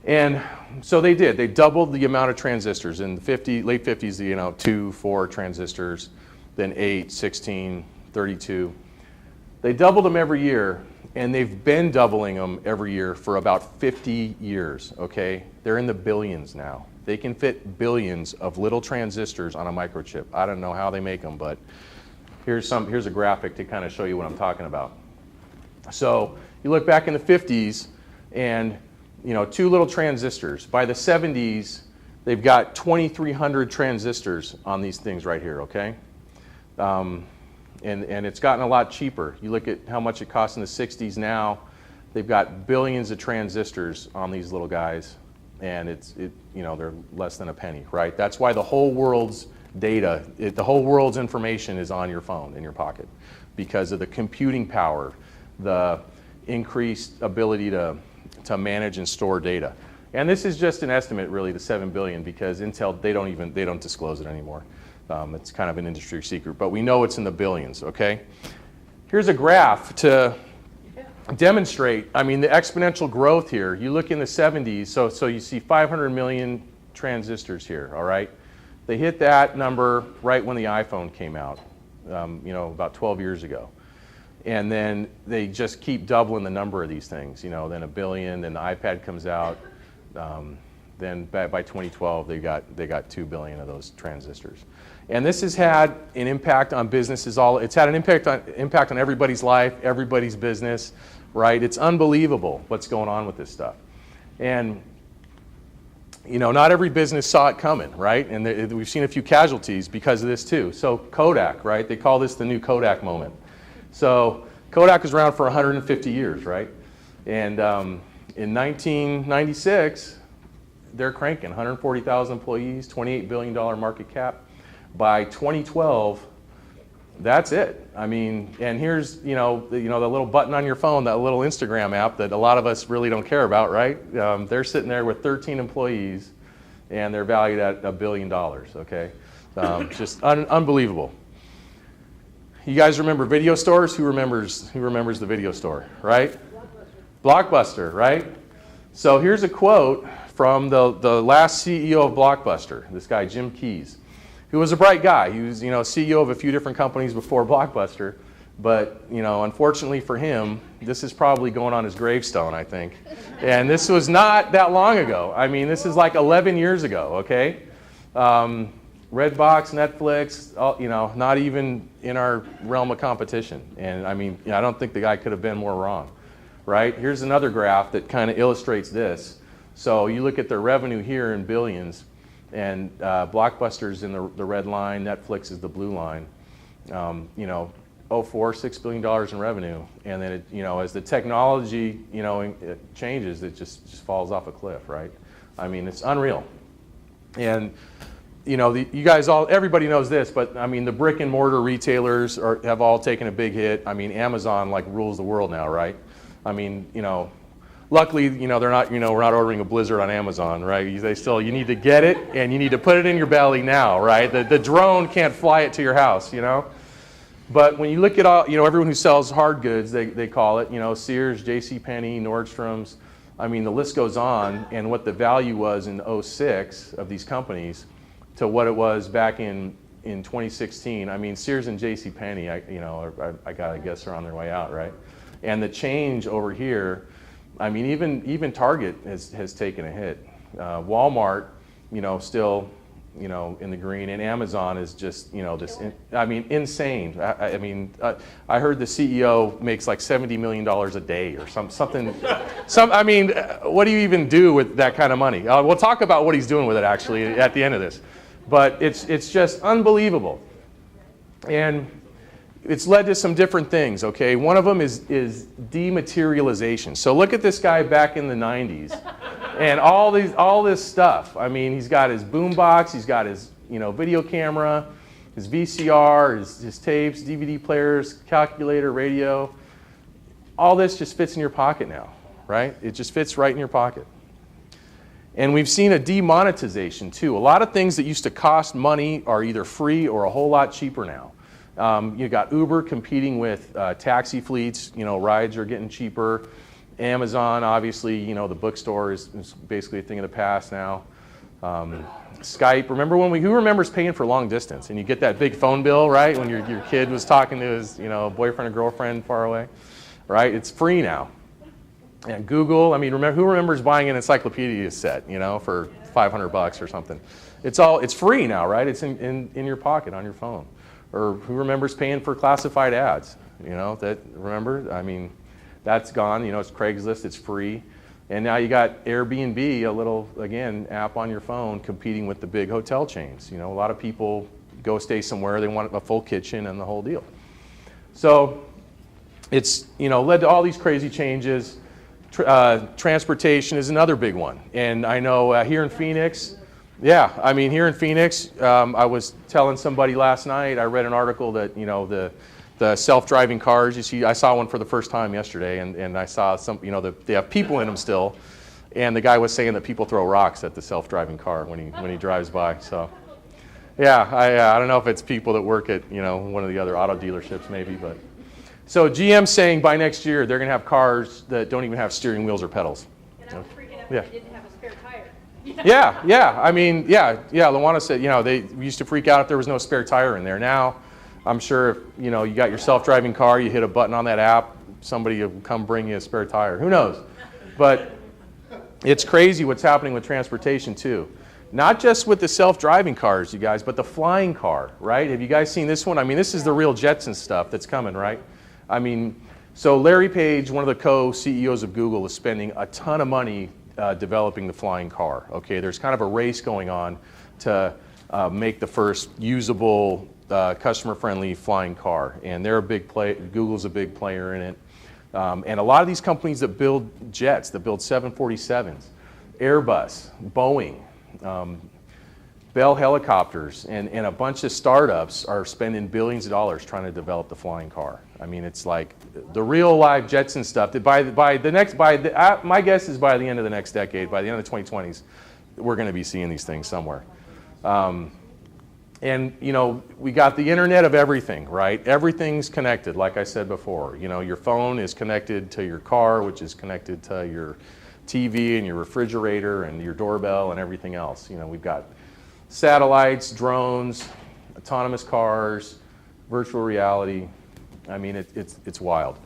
And so they did. They doubled the amount of transistors. In the late 50s, you know, 2, 4 transistors, then 8, 16, 32. They doubled them every year, and they've been doubling them every year for about 50 years, okay? They're in the billions now. They can fit billions of little transistors on a microchip. I don't know how they make them, but here's a graphic to kind of show you what I'm talking about. So you look back in the 50s, and you know, 2 little transistors. By the 70s, they've got 2,300 transistors on these things right here, okay? And it's gotten a lot cheaper. You look at how much it costs in the 60s now, they've got billions of transistors on these little guys, and you know, they're less than a penny, right? That's why the whole world's data, the whole world's information is on your phone, in your pocket, because of the computing power, the increased ability to manage and store data. And this is just an estimate, really, to 7 billion, because Intel, they don't disclose it anymore. It's kind of an industry secret, but we know it's in the billions, okay? Here's a graph to demonstrate, I mean, the exponential growth here. You look in the 70s, so you see 500 million transistors here, all right? They hit that number right when the iPhone came out, about 12 years ago. And then they just keep doubling the number of these things, then 1 billion, then the iPad comes out. Then by 2012, they got 2 billion of those transistors. And this has had an impact on businesses. It's had an impact on everybody's life, everybody's business, right? It's unbelievable what's going on with this stuff. And not every business saw it coming, right? And we've seen a few casualties because of this too. So Kodak, right? They call this the new Kodak moment. So Kodak was around for 150 years, right? And in 1996, they're cranking 140,000 employees, $28 billion market cap. By 2012, that's it. I mean, and here's the little button on your phone, that little Instagram app that a lot of us really don't care about, right? They're sitting there with 13 employees, and they're valued at $1 billion. Okay, just unbelievable. You guys remember video stores? Who remembers the video store, right? Blockbuster, right? So here's a quote from the last CEO of Blockbuster, this guy Jim Keyes, who was a bright guy. He was CEO of a few different companies before Blockbuster, but unfortunately for him, this is probably going on his gravestone, I think. And this was not that long ago. I mean, this is like 11 years ago, okay? Redbox, Netflix, not even in our realm of competition. And I mean, I don't think the guy could have been more wrong, right? Here's another graph that kind of illustrates this. So you look at their revenue here in billions, and Blockbuster's in the red line, Netflix is the blue line. $6 billion in revenue, and then as the technology it changes, it just falls off a cliff, right? I mean, it's unreal. And you guys everybody knows this, but I mean, the brick and mortar retailers have all taken a big hit. I mean, Amazon rules the world now, right? I mean, luckily, they're not, we're not ordering a Blizzard on Amazon, right? You need to get it, and you need to put it in your belly now, right? The drone can't fly it to your house, But when you look at all, everyone who sells hard goods, they call it, Sears, JCPenney, Nordstrom's, I mean, the list goes on, and what the value was in 2006 of these companies to what it was back in 2016. I mean, Sears and JCPenney, I gotta guess are on their way out, right? And the change over here, I mean, even Target has taken a hit. Walmart, still, in the green, and Amazon is just, insane. I heard the CEO makes like $70 million a day or something. I mean, what do you even do with that kind of money? We'll talk about what he's doing with it actually at the end of this, but it's just unbelievable, and it's led to some different things. Okay, one of them is dematerialization. So look at this guy back in the 90s. And all this stuff. I mean, he's got his boombox, he's got his video camera, his VCR, his tapes, DVD players, calculator, radio. All this just fits in your pocket now, right? It just fits right in your pocket. And we've seen a demonetization too. A lot of things that used to cost money are either free or a whole lot cheaper now. You got Uber competing with taxi fleets. Rides are getting cheaper. Amazon, obviously, the bookstore is basically a thing of the past now. Skype, remember who remembers paying for long distance? And you get that big phone bill, right? When your kid was talking to his, boyfriend or girlfriend far away, right? It's free now. And Google, I mean, who remembers buying an encyclopedia set, for $500 or something? It's free now, right? It's in your pocket on your phone. Or who remembers paying for classified ads? Remember? I mean, that's gone. It's Craigslist, it's free. And now you got Airbnb, a little, again, app on your phone competing with the big hotel chains. A lot of people go stay somewhere, they want a full kitchen and the whole deal. So it's, led to all these crazy changes. Transportation is another big one. And I know here in Phoenix, here in Phoenix, I was telling somebody last night, I read an article that, the self-driving cars, I saw one for the first time yesterday, and I saw some, they have people in them still, And the guy was saying that people throw rocks at the self-driving car when he drives by. So, yeah, I don't know if it's people that work at one of the other auto dealerships maybe, but so GM's saying by next year they're going to have cars that don't even have steering wheels or pedals. And I was freaking out that they didn't have a spare tire. Yeah. I mean, yeah. Luana said, they used to freak out if there was no spare tire in there. Now, I'm sure if you got your self-driving car, you hit a button on that app, somebody will come bring you a spare tire. Who knows? But it's crazy what's happening with transportation too. Not just with the self-driving cars, you guys, but the flying car, right? Have you guys seen this one? I mean, this is the real Jetson stuff that's coming, right? I mean, so Larry Page, one of the co-CEOs of Google, is spending a ton of money developing the flying car. Okay, there's kind of a race going on to make the first usable, customer-friendly flying car, and they're a big play. Google's a big player in it, and a lot of these companies that build jets, that build 747s, Airbus, Boeing, Bell Helicopters, and a bunch of startups are spending billions of dollars trying to develop the flying car. I mean, it's like the real live Jetson stuff. That my guess is by the end of the next decade, by the end of the 2020s, we're going to be seeing these things somewhere. And we got the Internet of everything, right? Everything's connected, like I said before. Your phone is connected to your car, which is connected to your TV and your refrigerator and your doorbell and everything else. We've got satellites, drones, autonomous cars, virtual reality. I mean, it's wild.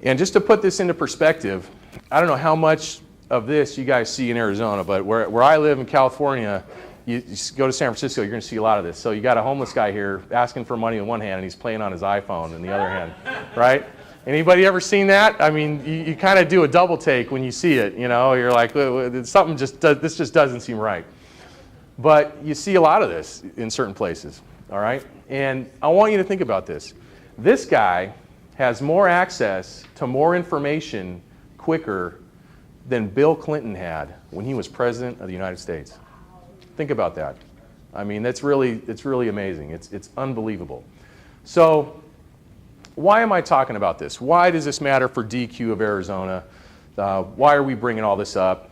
And just to put this into perspective, I don't know how much of this you guys see in Arizona, but where I live in California, you go to San Francisco, you're going to see a lot of this. So you got a homeless guy here asking for money in one hand, and he's playing on his iPhone in the other hand, right? Anybody ever seen that? I mean, you kind of do a double take when you see it. You're like, something this just doesn't seem right. But you see a lot of this in certain places, all right? And I want you to think about this. This guy has more access to more information quicker than Bill Clinton had when he was president of the United States. Think about that. I mean, it's really amazing. It's unbelievable. So why am I talking about this? Why does this matter for DQ of Arizona? Why are we bringing all this up?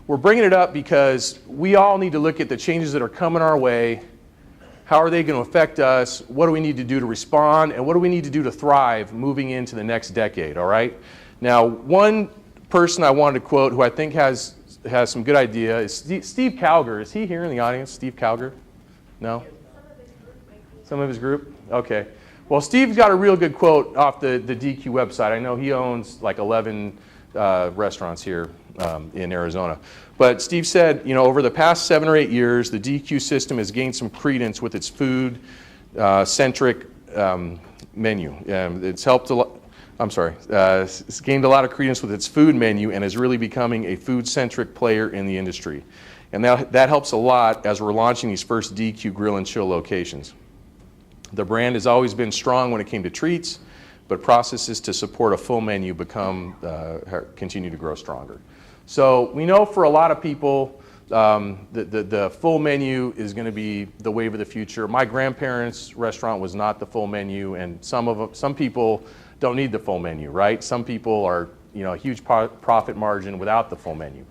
We're bringing it up because we all need to look at the changes that are coming our way. How are they going to affect us? What do we need to do to respond? And what do we need to do to thrive moving into the next decade, all right? Now, one person I wanted to quote who I think has some good idea is Steve Calger. Is he here in the audience, Steve Calger? No? Some of his group? Okay. Well, Steve's got a real good quote off the DQ website. I know he owns like 11 restaurants here in Arizona. But Steve said, over the past 7 or 8 years, the DQ system has gained some credence with its food-centric menu. It's helped a lot. It's gained a lot of credence with its food menu and is really becoming a food-centric player in the industry. And that helps a lot as we're launching these first DQ Grill and Chill locations. The brand has always been strong when it came to treats, but processes to support a full menu continue to grow stronger. So we know for a lot of people, the full menu is going to be the wave of the future. My grandparents' restaurant was not the full menu, and some people don't need the full menu, right? Some people are, a huge profit margin without the full menu.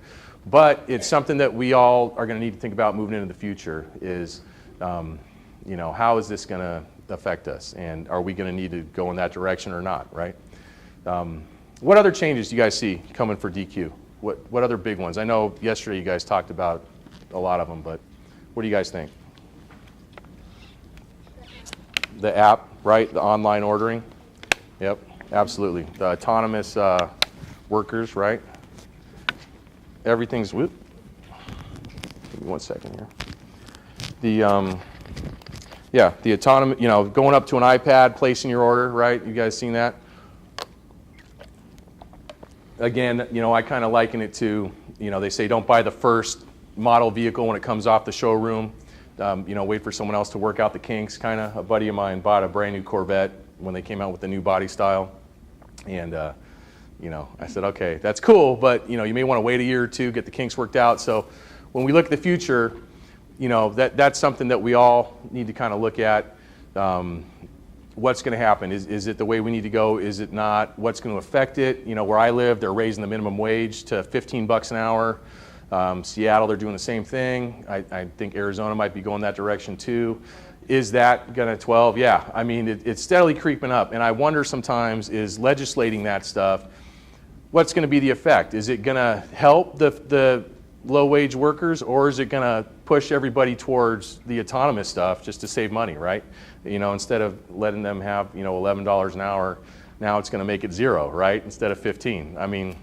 But it's something that we all are going to need to think about moving into the future is, how is this going to affect us? And are we going to need to go in that direction or not, right? What other changes do you guys see coming for DQ? What other big ones? I know yesterday you guys talked about a lot of them, but what do you guys think? The app, right? The online ordering? Yep, absolutely. The autonomous workers, right? Everything's, whoop. Give me 1 second here. The autonomous, going up to an iPad, placing your order, right? You guys seen that? Again, I kind of liken it to, they say don't buy the first model vehicle when it comes off the showroom. Wait for someone else to work out the kinks, kind of. A buddy of mine bought a brand new Corvette when they came out with the new body style. And, I said, okay, that's cool, but, you may want to wait a year or two, get the kinks worked out. So when we look at the future, that's something that we all need to kind of look at. what's going to happen? Is it the way we need to go? Is it not? What's going to affect it? Where I live, they're raising the minimum wage to $15 an hour. Seattle, they're doing the same thing. I think Arizona might be going that direction too. Is that going to 12? Yeah, I mean, it's steadily creeping up. And I wonder sometimes, is legislating that stuff, what's going to be the effect? Is it going to help the low-wage workers, or is it going to push everybody towards the autonomous stuff just to save money, right? Instead of letting them have, $11 an hour, now it's going to make it 0, right, instead of 15. I mean,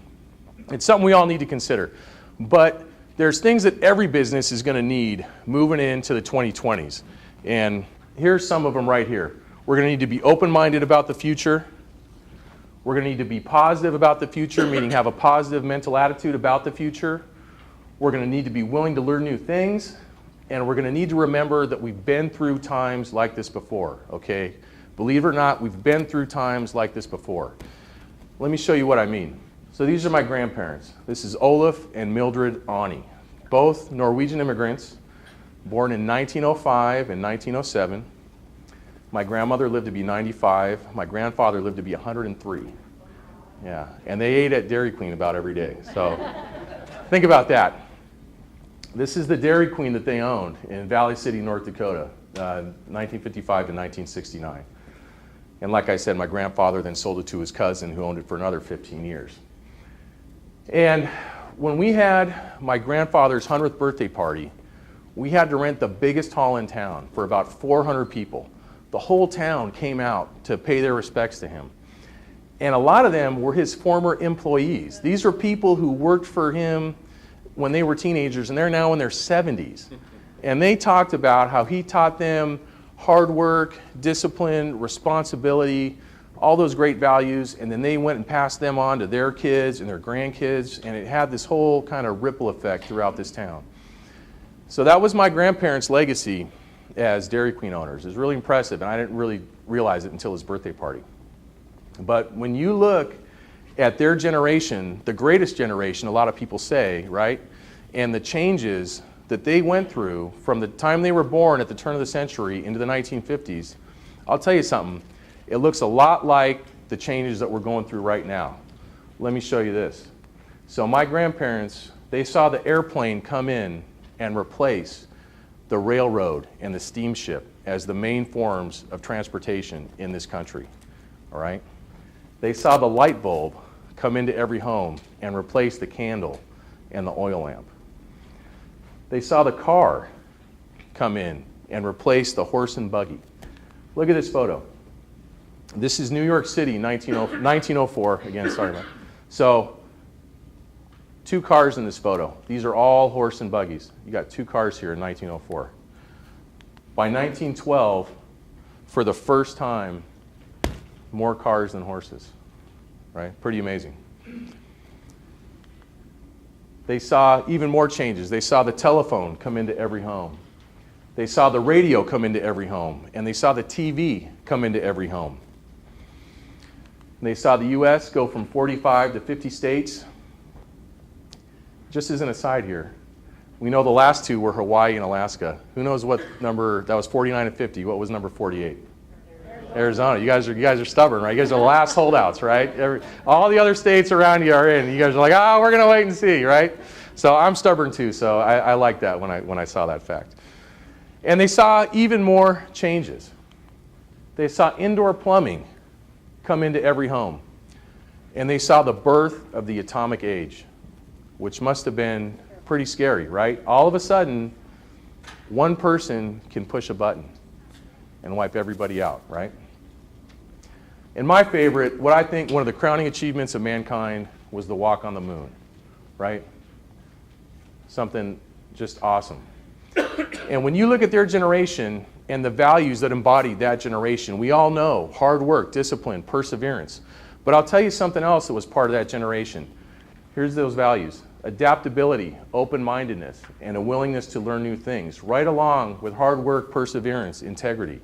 it's something we all need to consider. But there's things that every business is going to need moving into the 2020s. And here's some of them right here. We're going to need to be open-minded about the future. We're going to need to be positive about the future, meaning have a positive mental attitude about the future. We're going to need to be willing to learn new things. And we're going to need to remember that we've been through times like this before, okay? Believe it or not, we've been through times like this before. Let me show you what I mean. So these are my grandparents. This is Olaf and Mildred Ani, both Norwegian immigrants, born in 1905 and 1907. My grandmother lived to be 95. My grandfather lived to be 103. Yeah, and they ate at Dairy Queen about every day. So think about that. This is the Dairy Queen that they owned in Valley City, North Dakota, 1955 to 1969. And like I said, my grandfather then sold it to his cousin who owned it for another 15 years. And when we had my grandfather's 100th birthday party, we had to rent the biggest hall in town for about 400 people. The whole town came out to pay their respects to him. And a lot of them were his former employees. These are people who worked for him when they were teenagers, and they're now in their 70s. And they talked about how he taught them hard work, discipline, responsibility, all those great values, and then they went and passed them on to their kids and their grandkids, and it had this whole kind of ripple effect throughout this town. So that was my grandparents' legacy as Dairy Queen owners. It was really impressive, and I didn't really realize it until his birthday party. But when you look at their generation, the greatest generation, a lot of people say, right, and the changes that they went through from the time they were born at the turn of the century into the 1950s, I'll tell you something, it looks a lot like the changes that we're going through right now. Let me show you this. So my grandparents, they saw the airplane come in and replace the railroad and the steamship as the main forms of transportation in this country, all right? They saw the light bulb come into every home and replace the candle and the oil lamp. They saw the car come in and replace the horse and buggy. Look at this photo. This is New York City, 1904. Again, sorry about that. So, 2 cars in this photo. These are all horse and buggies. You got 2 cars here in 1904. By 1912, for the first time, more cars than horses, right? Pretty amazing. They saw even more changes. They saw the telephone come into every home. They saw the radio come into every home. And they saw the TV come into every home. And they saw the U.S. go from 45 to 50 states. Just as an aside here, we know the last 2 were Hawaii and Alaska. Who knows what number, that was 49 and 50. What was number 48? Arizona. You guys are stubborn, right? You guys are the last holdouts, right? All the other states around you are in. You guys are like, we're going to wait and see, right? So I'm stubborn too, so I like that when I saw that fact. And they saw even more changes. They saw indoor plumbing come into every home. And they saw the birth of the atomic age, which must have been pretty scary, right? All of a sudden, one person can push a button and wipe everybody out, right? And my favorite, what I think one of the crowning achievements of mankind was the walk on the moon, right? Something just awesome. And when you look at their generation and the values that embodied that generation, we all know hard work, discipline, perseverance. But I'll tell you something else that was part of that generation. Here's those values: adaptability, open-mindedness, and a willingness to learn new things, right along with hard work, perseverance, integrity.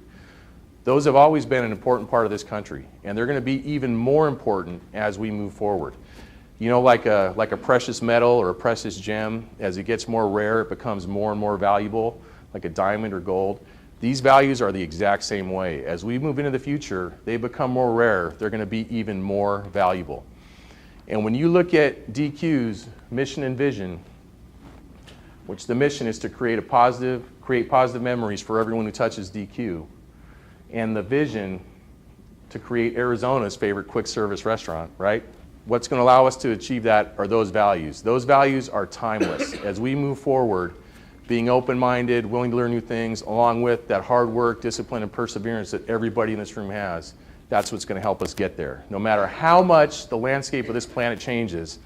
Those have always been an important part of this country, and they're going to be even more important as we move forward. You know, like a precious metal or a precious gem, as it gets more rare, it becomes more and more valuable, like a diamond or gold. These values are the exact same way. As we move into the future, they become more rare. They're going to be even more valuable. And when you look at DQ's mission and vision, which the mission is to create positive memories for everyone who touches DQ, and the vision to create Arizona's favorite quick service restaurant, right? What's going to allow us to achieve that are those values. Those values are timeless. As we move forward, being open-minded, willing to learn new things, along with that hard work, discipline, and perseverance that everybody in this room has, that's what's going to help us get there. No matter how much the landscape of this planet changes,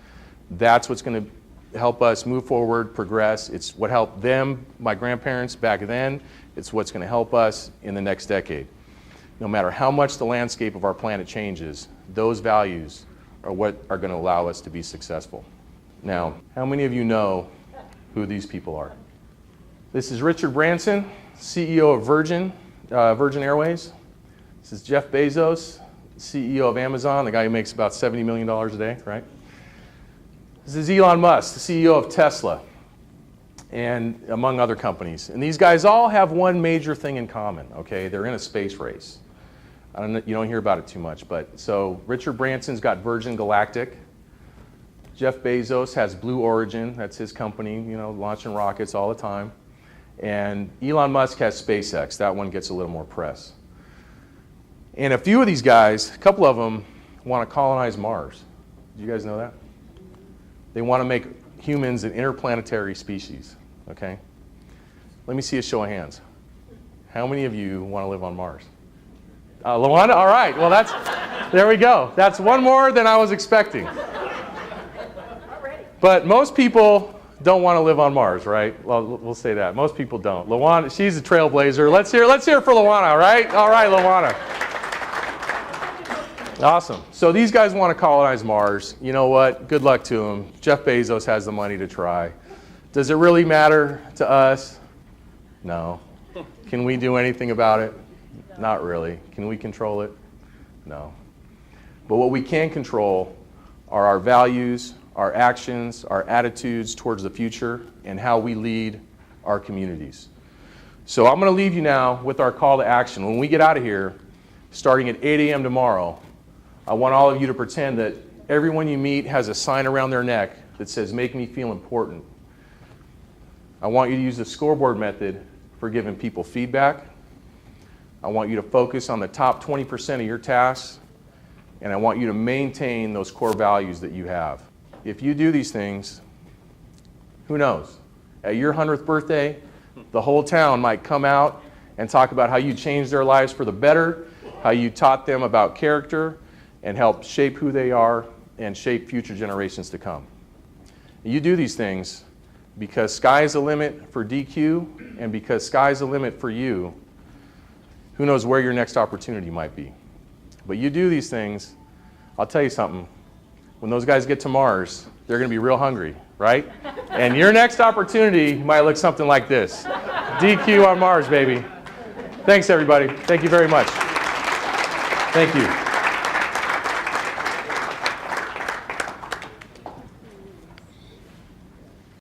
that's what's going to help us move forward, progress. It's what helped them, my grandparents back then. It's what's going to help us in the next decade. No matter how much the landscape of our planet changes, those values are what are going to allow us to be successful. Now, how many of you know who these people are? This is Richard Branson, CEO of Virgin Airways. This is Jeff Bezos, CEO of Amazon, the guy who makes about $70 million a day, right? This is Elon Musk, the CEO of Tesla, and among other companies. And these guys all have one major thing in common, okay? They're in a space race. You don't hear about it too much, but so Richard Branson's got Virgin Galactic. Jeff Bezos has Blue Origin, that's his company, launching rockets all the time. And Elon Musk has SpaceX, that one gets a little more press. And a few of these guys, a couple of them, want to colonize Mars. Did you guys know that? They want to make humans an interplanetary species, okay? Let me see a show of hands. How many of you want to live on Mars? LaWanda? All right, well there we go. That's one more than I was expecting. But most people don't want to live on Mars, right? Well, we'll say that. Most people don't. LaWanda, she's a trailblazer. Let's hear for LaWanda, all right? All right, LaWanda. Awesome. So these guys want to colonize Mars. You know what? Good luck to them. Jeff Bezos has the money to try. Does it really matter to us? No. Can we do anything about it? Not really. Can we control it? No. But what we can control are our values, our actions, our attitudes towards the future, and how we lead our communities. So I'm going to leave you now with our call to action. When we get out of here, starting at 8 a.m. tomorrow, I want all of you to pretend that everyone you meet has a sign around their neck that says, "Make me feel important." I want you to use the scoreboard method for giving people feedback. I want you to focus on the top 20% of your tasks, and I want you to maintain those core values that you have. If you do these things, who knows? At your 100th birthday, the whole town might come out and talk about how you changed their lives for the better, how you taught them about character, and help shape who they are and shape future generations to come. You do these things because sky's the limit for DQ and because sky's the limit for you. Who knows where your next opportunity might be. But you do these things, I'll tell you something, when those guys get to Mars, they're going to be real hungry, right? And your next opportunity might look something like this. DQ on Mars, baby. Thanks, everybody. Thank you very much. Thank you.